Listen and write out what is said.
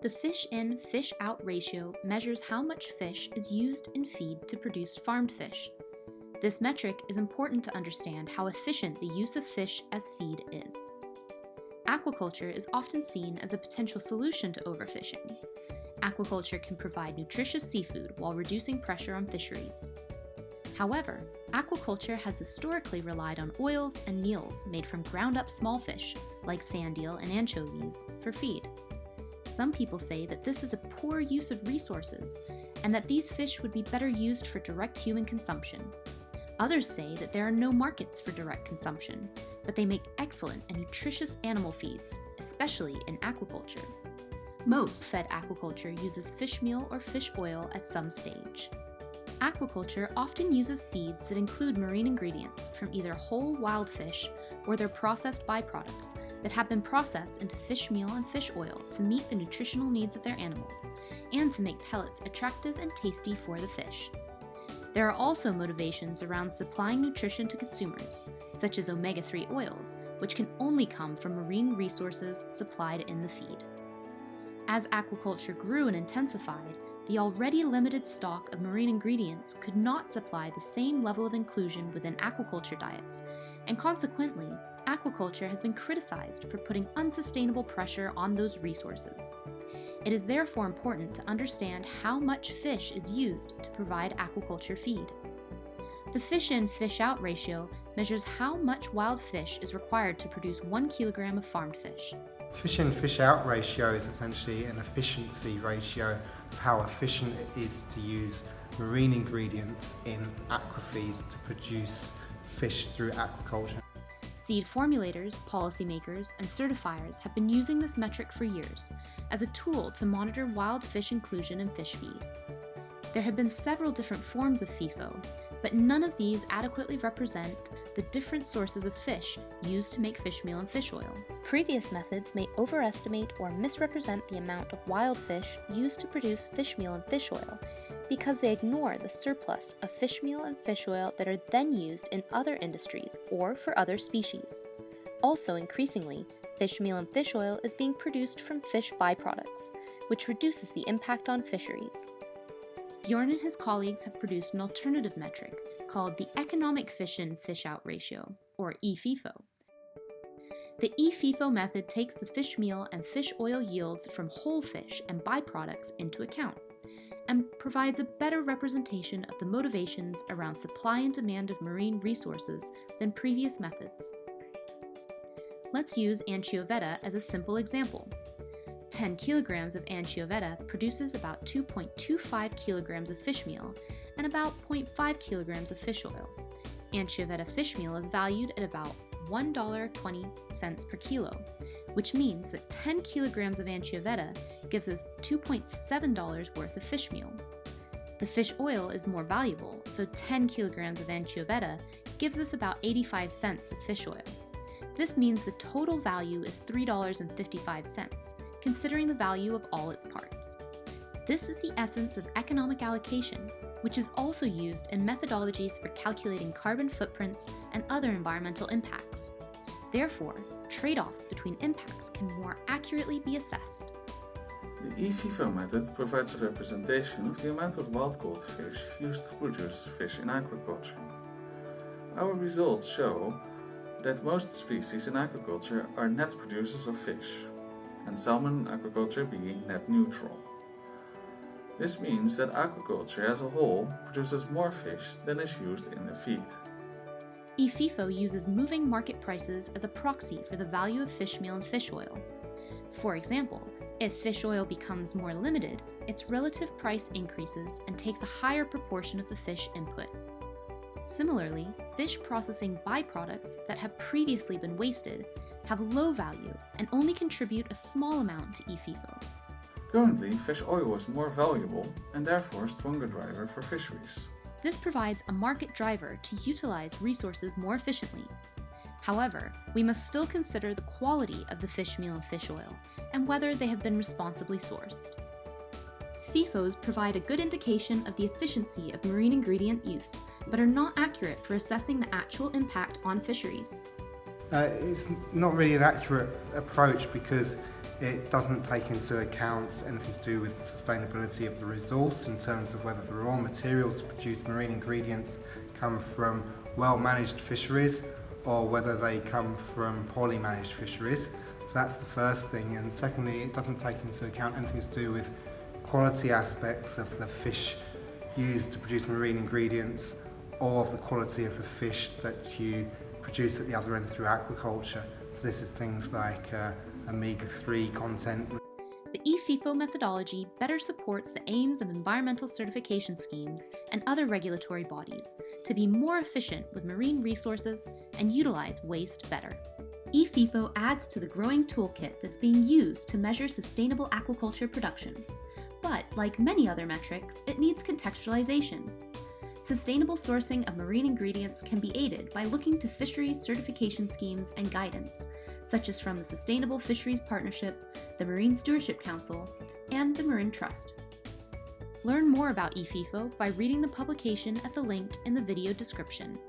The fish in, fish out ratio measures how much fish is used in feed to produce farmed fish. This metric is important to understand how efficient the use of fish as feed is. Aquaculture is often seen as a potential solution to overfishing. Aquaculture can provide nutritious seafood while reducing pressure on fisheries. However, aquaculture has historically relied on oils and meals made from ground-up small fish, like sand eel and anchovies, for feed. Some people say that this is a poor use of resources, and that these fish would be better used for direct human consumption. Others say that there are no markets for direct consumption, but they make excellent and nutritious animal feeds, especially in aquaculture. Most fed aquaculture uses fish meal or fish oil at some stage. Aquaculture often uses feeds that include marine ingredients from either whole wild fish or their processed byproducts that have been processed into fish meal and fish oil to meet the nutritional needs of their animals and to make pellets attractive and tasty for the fish. There are also motivations around supplying nutrition to consumers, such as omega-3 oils, which can only come from marine resources supplied in the feed. As aquaculture grew and intensified, the already limited stock of marine ingredients could not supply the same level of inclusion within aquaculture diets, and consequently, aquaculture has been criticized for putting unsustainable pressure on those resources. It is therefore important to understand how much fish is used to provide aquaculture feed. The fish in, fish out ratio measures how much wild fish is required to produce 1 kilogram of farmed fish. Fish in, fish out ratio is essentially an efficiency ratio of how efficient it is to use marine ingredients in aquafeeds to produce fish through aquaculture. Seed formulators, policymakers, and certifiers have been using this metric for years as a tool to monitor wild fish inclusion in fish feed. There have been several different forms of FIFO, but none of these adequately represent the different sources of fish used to make fish meal and fish oil. Previous methods may overestimate or misrepresent the amount of wild fish used to produce fish meal and fish oil because they ignore the surplus of fish meal and fish oil that are then used in other industries or for other species. Also, increasingly, fish meal and fish oil is being produced from fish byproducts, which reduces the impact on fisheries. Bjorn and his colleagues have produced an alternative metric called the economic fish in, fish out ratio, or eFIFO. The eFIFO method takes the fish meal and fish oil yields from whole fish and byproducts into account, and provides a better representation of the motivations around supply and demand of marine resources than previous methods. Let's use anchoveta as a simple example. 10 kilograms of anchoveta produces about 2.25 kilograms of fish meal and about 0.5 kilograms of fish oil. Anchoveta fish meal is valued at about $1.20 per kilo, which means that 10 kilograms of anchoveta gives us $2.7 worth of fish meal. The fish oil is more valuable, so 10 kilograms of anchoveta gives us about 85 cents of fish oil. This means the total value is $3.55, considering the value of all its parts. This is the essence of economic allocation, which is also used in methodologies for calculating carbon footprints and other environmental impacts. Therefore, trade-offs between impacts can more accurately be assessed. The eFIFO method provides a representation of the amount of wild-caught fish used to produce fish in aquaculture. Our results show that most species in aquaculture are net producers of fish, and salmon aquaculture being net neutral. This means that aquaculture as a whole produces more fish than is used in the feed. eFIFO uses moving market prices as a proxy for the value of fish meal and fish oil. For example, if fish oil becomes more limited, its relative price increases and takes a higher proportion of the fish input. Similarly, fish processing byproducts that have previously been wasted have low value and only contribute a small amount to eFIFO. Currently, fish oil is more valuable and therefore a stronger driver for fisheries. This provides a market driver to utilize resources more efficiently. However, we must still consider the quality of the fish meal and fish oil and whether they have been responsibly sourced. FIFOs provide a good indication of the efficiency of marine ingredient use, but are not accurate for assessing the actual impact on fisheries. It's not really an accurate approach because It doesn't take into account anything to do with the sustainability of the resource in terms of whether the raw materials to produce marine ingredients come from well-managed fisheries or whether they come from poorly managed fisheries. So that's the first thing. And secondly, it doesn't take into account anything to do with quality aspects of the fish used to produce marine ingredients or of the quality of the fish that you produce at the other end through aquaculture. So this is things like omega-3 content. The eFIFO methodology better supports the aims of environmental certification schemes and other regulatory bodies to be more efficient with marine resources and utilize waste better. eFIFO adds to the growing toolkit that's being used to measure sustainable aquaculture production. But, like many other metrics, it needs contextualization. Sustainable sourcing of marine ingredients can be aided by looking to fisheries certification schemes and guidance, such as from the Sustainable Fisheries Partnership, the Marine Stewardship Council, and the Marin Trust. Learn more about eFIFO by reading the publication at the link in the video description.